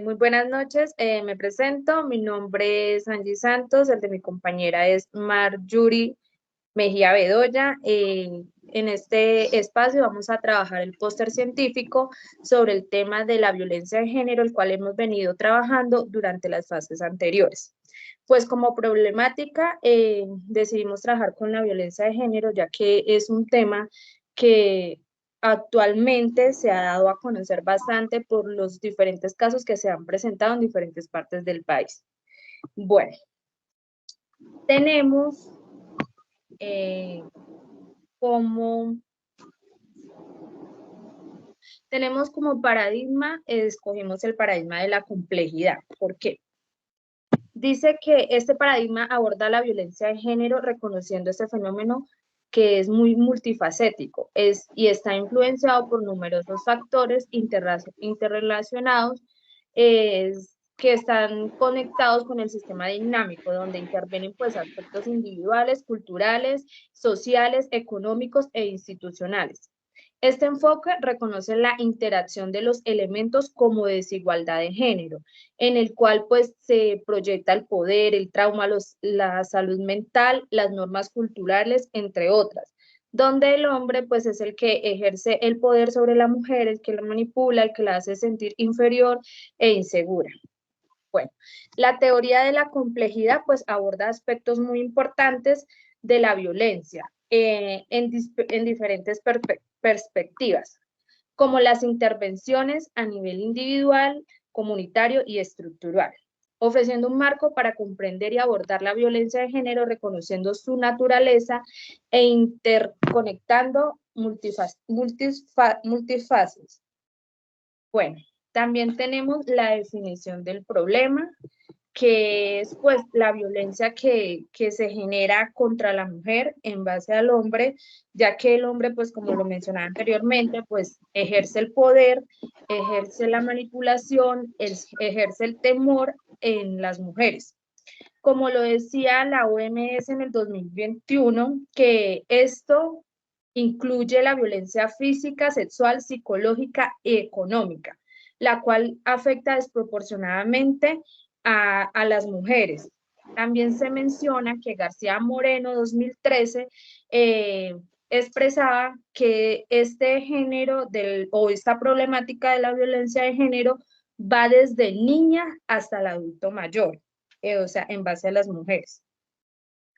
Muy buenas noches, me presento, mi nombre es Angie Santos, el de mi compañera es Marjorie Mejía Bedoya. En este espacio vamos a trabajar el póster científico sobre el tema de la violencia de género, el cual hemos venido trabajando durante las fases anteriores. Pues como problemática decidimos trabajar con la violencia de género, ya que es un tema que actualmente se ha dado a conocer bastante por los diferentes casos que se han presentado en diferentes partes del país. Bueno, tenemos eh, como, como paradigma, escogimos el paradigma de la complejidad. ¿Por qué? Dice que este paradigma aborda la violencia de género reconociendo este fenómeno que es muy multifacético y está influenciado por numerosos factores interrelacionados que están conectados con el sistema dinámico, donde intervienen pues aspectos individuales, culturales, sociales, económicos e institucionales. Este enfoque reconoce la interacción de los elementos como desigualdad de género, en el cual pues se proyecta el poder, el trauma, la salud mental, las normas culturales, entre otras, donde el hombre pues es el que ejerce el poder sobre la mujer, el que la manipula, el que la hace sentir inferior e insegura. Bueno, la teoría de la complejidad pues aborda aspectos muy importantes de la violencia en diferentes perspectivas, como las intervenciones a nivel individual, comunitario y estructural, ofreciendo un marco para comprender y abordar la violencia de género, reconociendo su naturaleza e interconectando multifases. Bueno, también tenemos la definición del problema, que es pues la violencia que se genera contra la mujer en base al hombre, ya que el hombre, pues como lo mencionaba anteriormente, pues ejerce el poder, ejerce la manipulación, ejerce el temor en las mujeres. Como lo decía la OMS en el 2021, que esto incluye la violencia física, sexual, psicológica y económica, la cual afecta desproporcionadamente a las mujeres. También se menciona que García Moreno, 2013, expresaba que este género o esta problemática de la violencia de género va desde niña hasta el adulto mayor, o sea, en base a las mujeres.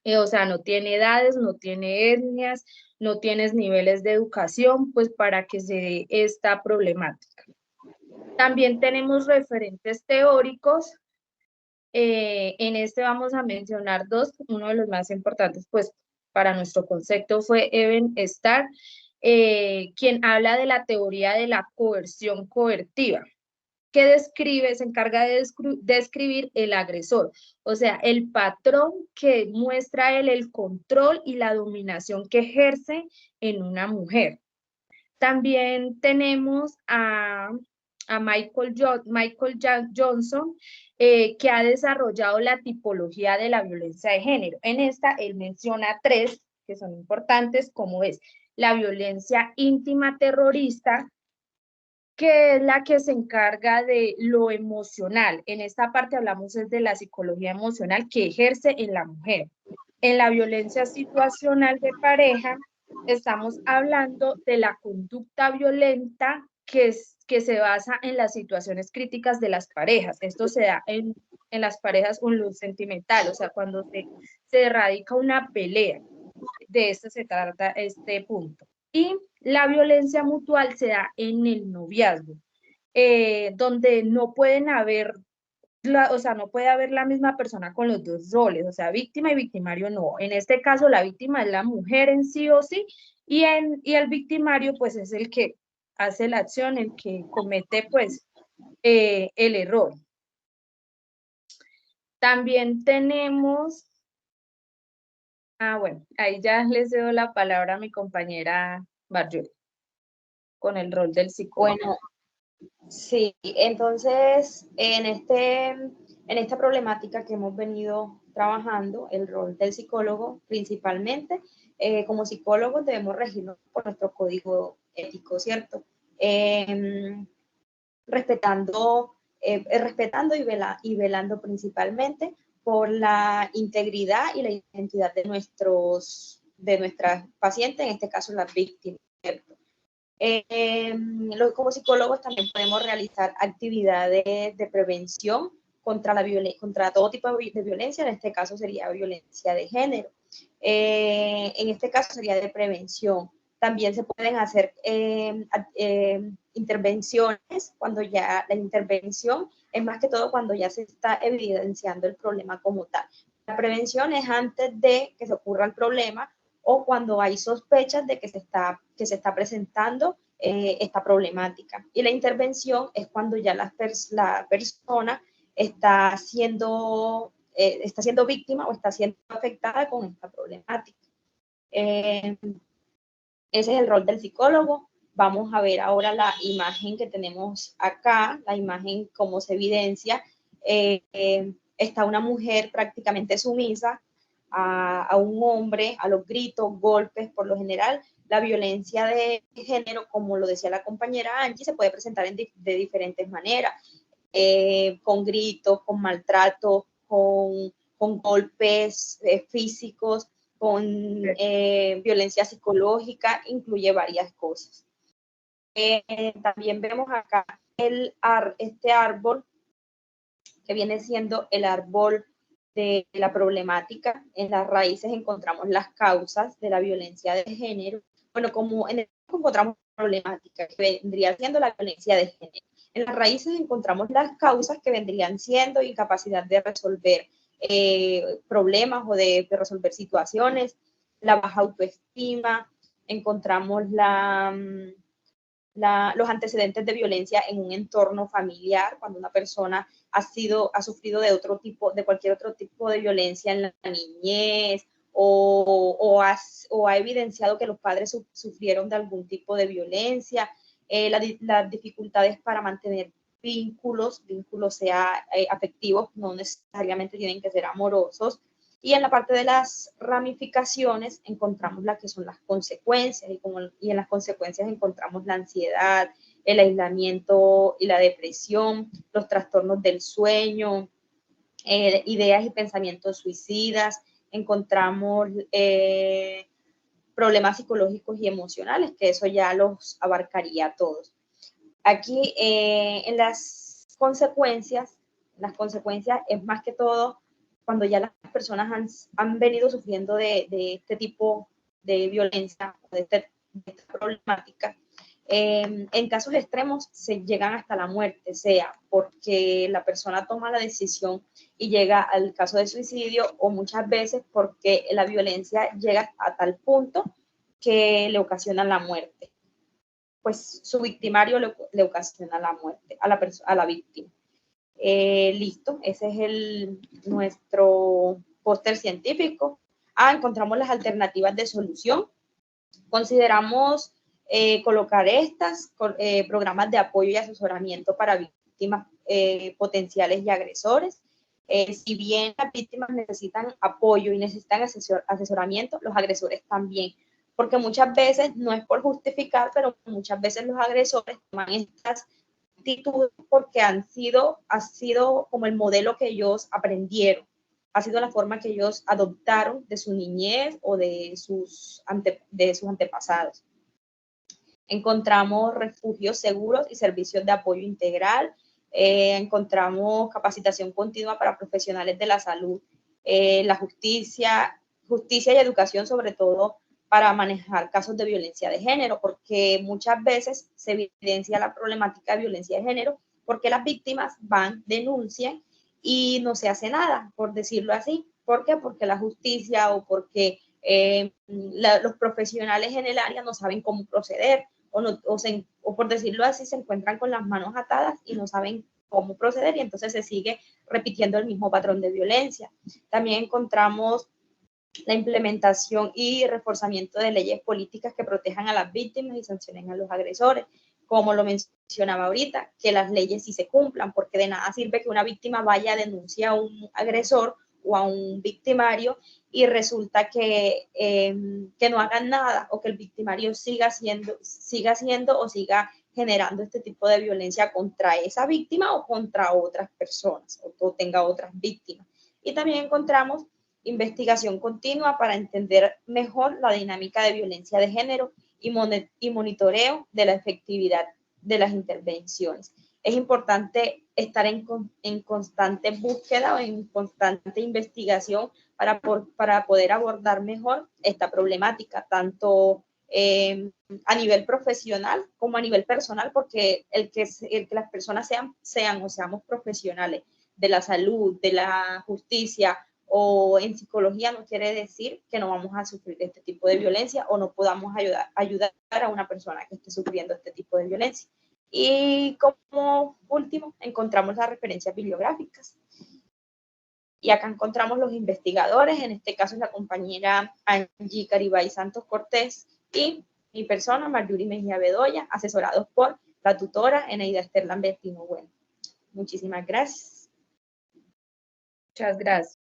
O sea, no tiene edades, no tiene etnias, no tienes niveles de educación, pues para que se dé esta problemática. También tenemos referentes teóricos. En este vamos a mencionar dos. Uno de los más importantes, pues para nuestro concepto fue Eben Starr, quien habla de la teoría de la coerción coertiva, que se encarga de describir el agresor, o sea, el patrón que muestra él el control y la dominación que ejerce en una mujer. También tenemos a Michael Johnson, que ha desarrollado la tipología de la violencia de género. En esta, él menciona tres que son importantes, como es la violencia íntima terrorista, que es la que se encarga de lo emocional. En esta parte hablamos de la psicología emocional que ejerce en la mujer. En la violencia situacional de pareja, estamos hablando de la conducta violenta que se basa en las situaciones críticas de las parejas. Esto se da en las parejas o en lo sentimental, o sea, cuando se erradica una pelea. De esto se trata este punto. Y la violencia mutual se da en el noviazgo, donde no pueden haber, o sea, no puede haber la misma persona con los dos roles, o sea, víctima y victimario no. En este caso, la víctima es la mujer en sí o sí, y el victimario, pues, es el que hace la acción, el que comete, pues, el error. También tenemos, bueno, ahí ya les doy la palabra a mi compañera Marjorie, con el rol del psicólogo. Bueno, sí, entonces en esta problemática que hemos venido trabajando, el rol del psicólogo principalmente, como psicólogos debemos regirnos por nuestro código ético, ¿cierto? Respetando respetando y velando principalmente por la integridad y la identidad de nuestras pacientes, en este caso las víctimas, ¿cierto? Como psicólogos también podemos realizar actividades de prevención contra todo tipo de violencia, en este caso sería violencia de género. En este caso sería de prevención. También se pueden hacer intervenciones cuando ya la intervención es más que todo cuando ya se está evidenciando el problema como tal. La prevención es antes de que se ocurra el problema o cuando hay sospechas de que se está presentando esta problemática. Y la intervención es cuando ya la persona está siendo víctima o está siendo afectada con esta problemática. Ese es el rol del psicólogo. Vamos a ver ahora la imagen que tenemos acá, la imagen cómo se evidencia. Está una mujer prácticamente sumisa a un hombre, a los gritos, golpes, por lo general. La violencia de género, como lo decía la compañera Angie, se puede presentar de diferentes maneras, con gritos, con maltrato, con golpes físicos, con violencia psicológica, incluye varias cosas. También vemos acá este árbol que viene siendo el árbol de la problemática. En las raíces encontramos las causas de la violencia de género. Bueno, como en el encontramos problemática, que vendría siendo la violencia de género. En las raíces encontramos las causas que vendrían siendo incapacidad de resolver problemas o de resolver situaciones, la baja autoestima, encontramos los antecedentes de violencia en un entorno familiar, cuando una persona ha sufrido de cualquier otro tipo de violencia en la niñez, o ha evidenciado que los padres sufrieron de algún tipo de violencia, las dificultades para mantener vínculos sea afectivos, no necesariamente tienen que ser amorosos. Y en la parte de las ramificaciones encontramos las que son las consecuencias, y en las consecuencias encontramos la ansiedad, el aislamiento y la depresión, los trastornos del sueño, ideas y pensamientos suicidas, encontramos problemas psicológicos y emocionales, que eso ya los abarcaría a todos. Aquí en las consecuencias es más que todo cuando ya las personas han venido sufriendo de este tipo de violencia, de esta problemática. En casos extremos se llegan hasta la muerte, sea porque la persona toma la decisión y llega al caso de suicidio, o muchas veces porque la violencia llega a tal punto que le ocasiona la muerte. Pues su victimario le ocasiona la muerte a la víctima. Listo, ese es nuestro póster científico. Encontramos las alternativas de solución. Consideramos colocar programas de apoyo y asesoramiento para víctimas potenciales y agresores. Si bien las víctimas necesitan apoyo y necesitan asesoramiento, los agresores también, porque muchas veces, no es por justificar, pero muchas veces los agresores toman estas actitudes porque ha sido como el modelo que ellos aprendieron, ha sido la forma que ellos adoptaron de su niñez o de sus antepasados. Encontramos refugios seguros y servicios de apoyo integral, encontramos capacitación continua para profesionales de la salud, la justicia y educación, sobre todo para manejar casos de violencia de género, porque muchas veces se evidencia la problemática de violencia de género porque las víctimas van, denuncian y no se hace nada, por decirlo así. ¿Por qué? Porque la justicia o porque los profesionales en el área no saben cómo proceder, o por decirlo así, se encuentran con las manos atadas y no saben cómo proceder, y entonces se sigue repitiendo el mismo patrón de violencia. También encontramos la implementación y reforzamiento de leyes políticas que protejan a las víctimas y sancionen a los agresores, como lo mencionaba ahorita, que las leyes sí se cumplan, porque de nada sirve que una víctima vaya a denunciar a un agresor o a un victimario y resulta que no hagan nada, o que el victimario siga haciendo o siga generando este tipo de violencia contra esa víctima o contra otras personas, o tenga otras víctimas. Y también encontramos investigación continua para entender mejor la dinámica de violencia de género y monitoreo de la efectividad de las intervenciones. Es importante estar en constante búsqueda o en constante investigación para poder abordar mejor esta problemática, tanto a nivel profesional como a nivel personal, porque el que las personas sean o seamos profesionales de la salud, de la justicia o en psicología no quiere decir que no vamos a sufrir este tipo de violencia o no podamos ayudar a una persona que esté sufriendo este tipo de violencia. Y como último, encontramos las referencias bibliográficas. Y acá encontramos los investigadores, en este caso es la compañera Angie Caribay Santos Cortés y mi persona, Marjorie Mejía Bedoya, asesorados por la tutora Eneida Esther Lambertino. Bueno, muchísimas gracias. Muchas gracias.